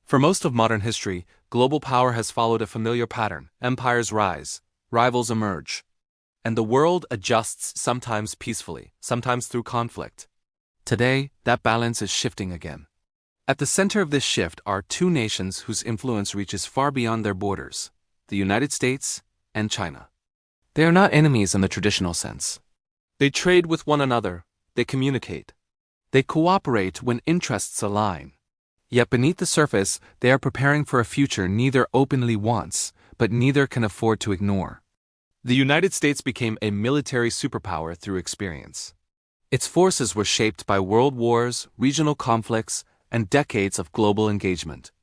For most of modern history, global power has followed a familiar pattern. Empires rise, rivals emerge, and the world adjusts, sometimes peacefully, sometimes through conflict. Today, that balance is shifting again. At the center of this shift are two nations whose influence reaches far beyond their borders: the United States and China. They are not enemies in the traditional sense. They trade with one another, they communicate, they cooperate when interests align. Yet beneath the surface, they are preparing for a future neither openly wants, but neither can afford to ignore. The United States became a military superpower through experience. Its forces were shaped by world wars, regional conflicts, and decades of global engagement.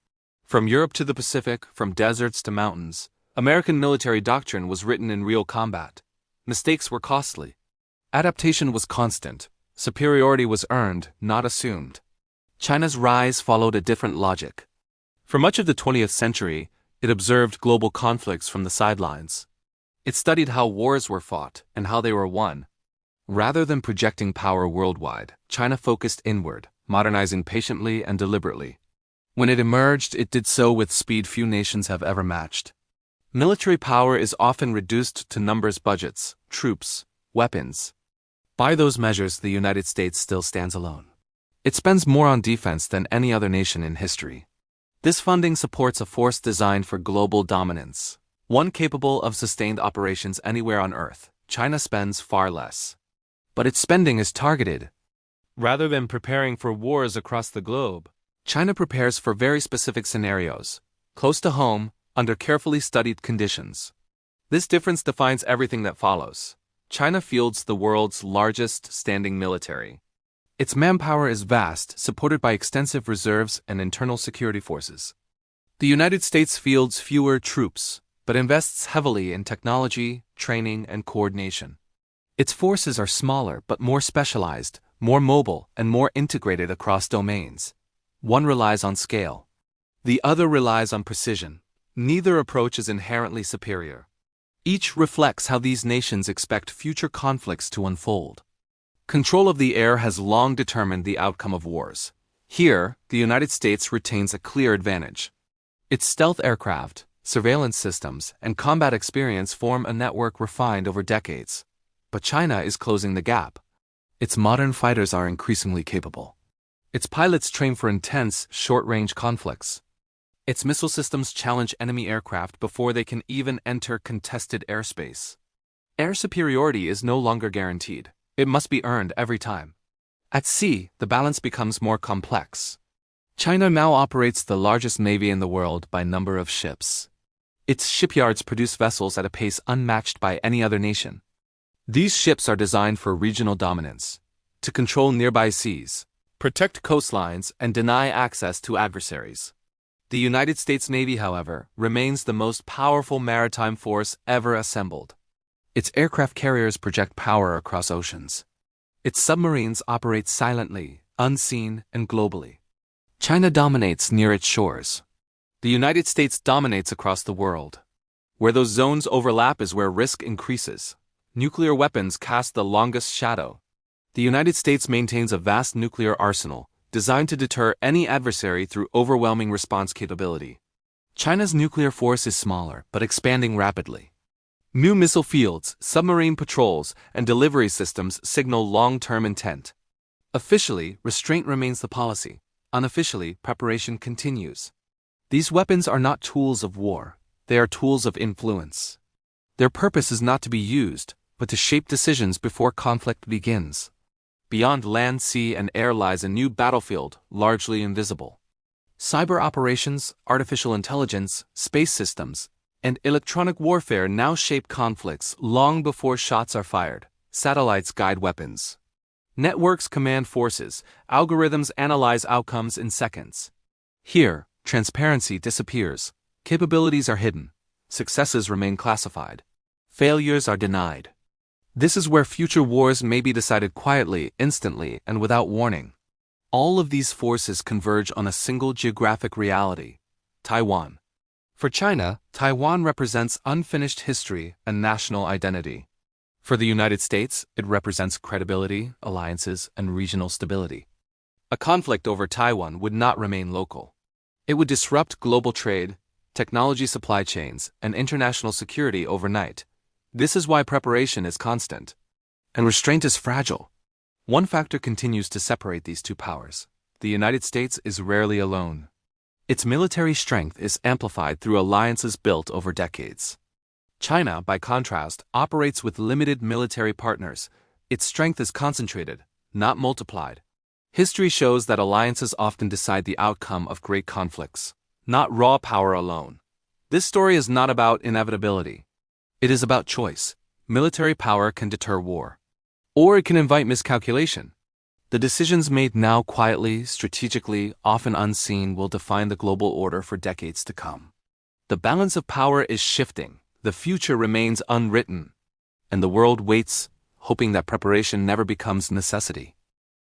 From Europe to the Pacific, from deserts to mountains, American military doctrine was written in real combat. Mistakes were costly. Adaptation was constant. Superiority was earned, not assumed. China's rise followed a different logic. For much of the 20th century, it observed global conflicts from the sidelines. It studied how wars were fought and how they were won. Rather than projecting power worldwide, China focused inward, modernizing patiently and deliberately. When it emerged, it did so with speed few nations have ever matched. Military power is often reduced to numbers, budgets, troops, weapons. By those measures, the United States still stands alone. It spends more on defense than any other nation in history. This funding supports a force designed for global dominance, one capable of sustained operations anywhere on Earth. China spends far less. But its spending is targeted. Rather than preparing for wars across the globe, China prepares for very specific scenarios, close to home, under carefully studied conditions. This difference defines everything that follows. China fields the world's largest standing military. Its manpower is vast, supported by extensive reserves and internal security forces. The United States fields fewer troops, but invests heavily in technology, training, and coordination. Its forces are smaller but more specialized, more mobile, and more integrated across domains. One relies on scale. The other relies on precision. Neither approach is inherently superior. Each reflects how these nations expect future conflicts to unfold. Control of the air has long determined the outcome of wars. Here, the United States retains a clear advantage. Its stealth aircraft, surveillance systems, and combat experience form a network refined over decades. But China is closing the gap. Its modern fighters are increasingly capable. Its pilots train for intense, short-range conflicts. Its missile systems challenge enemy aircraft before they can even enter contested airspace. Air superiority is no longer guaranteed. It must be earned every time. At sea, the balance becomes more complex. China now operates the largest navy in the world by number of ships. Its shipyards produce vessels at a pace unmatched by any other nation. These ships are designed for regional dominance, to control nearby seas, protect coastlines, and deny access to adversaries. The United States Navy, however, remains the most powerful maritime force ever assembled. Its aircraft carriers project power across oceans. Its submarines operate silently, unseen, and globally. China dominates near its shores. The United States dominates across the world. Where those zones overlap is where risk increases. Nuclear weapons cast the longest shadow. The United States maintains a vast nuclear arsenal, designed to deter any adversary through overwhelming response capability. China's nuclear force is smaller, but expanding rapidly. New missile fields, submarine patrols, and delivery systems signal long-term intent. Officially, restraint remains the policy. Unofficially, preparation continues. These weapons are not tools of war. They are tools of influence. Their purpose is not to be used, but to shape decisions before conflict begins. Beyond land, sea, and air lies a new battlefield, largely invisible. Cyber operations, artificial intelligence, space systems, and electronic warfare now shape conflicts long before shots are fired. Satellites guide weapons. Networks command forces. Algorithms analyze outcomes in seconds. Here, transparency disappears. Capabilities are hidden. Successes remain classified. Failures are denied. This is where future wars may be decided quietly, instantly, and without warning. All of these forces converge on a single geographic reality: Taiwan. For China, Taiwan represents unfinished history and national identity. For the United States, it represents credibility, alliances, and regional stability. A conflict over Taiwan would not remain local. It would disrupt global trade, technology supply chains, and international security overnight. This is why preparation is constant, and restraint is fragile. One factor continues to separate these two powers. The United States is rarely alone. Its military strength is amplified through alliances built over decades. China, by contrast, operates with limited military partners. Its strength is concentrated, not multiplied. History shows that alliances often decide the outcome of great conflicts, not raw power alone. This story is not about inevitability. It is about choice. Military power can deter war, or it can invite miscalculation. The decisions made now quietly, strategically, often unseen will define the global order for decades to come. The balance of power is shifting, the future remains unwritten, and the world waits, hoping that preparation never becomes necessity.